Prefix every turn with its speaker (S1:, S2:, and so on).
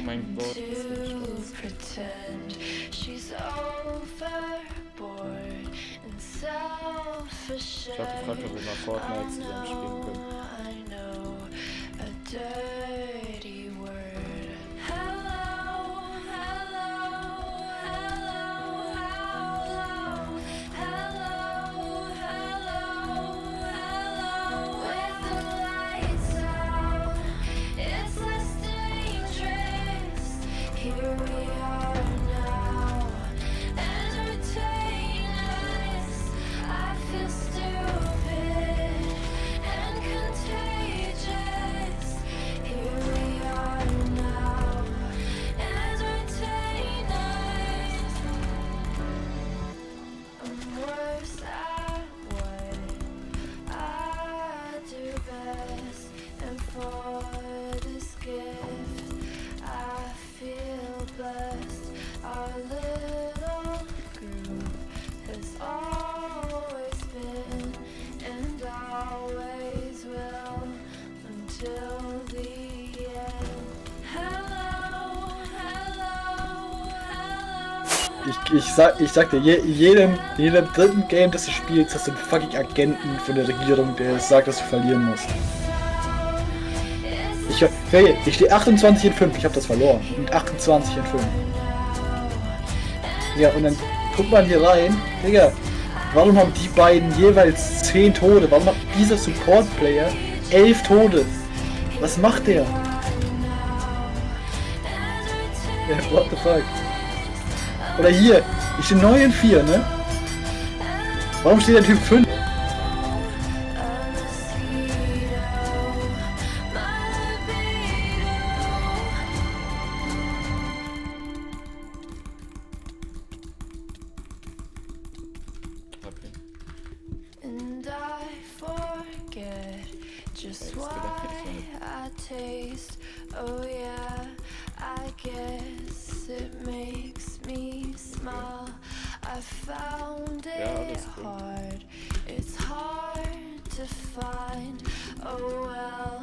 S1: mein Gott, das ist ich hab gefragt, ob wir mal Fortnite zusammen spielen können.
S2: Ich sag dir, jedem dritten Game, das du spielst, hast du einen fucking Agenten von der Regierung, der sagt, dass du verlieren musst. Ich stehe 28 in 5, ich hab das verloren. Mit 28 in 5. Ja, und dann guckt man hier rein, Digga, warum haben die beiden jeweils 10 Tode? Warum hat dieser Support-Player 11 Tode? Was macht der? Ja, what the fuck? Oder hier, ich stehe 9 in 4, ne? Warum steht der Typ 5?
S1: I found it hard. It's hard to find. Oh well.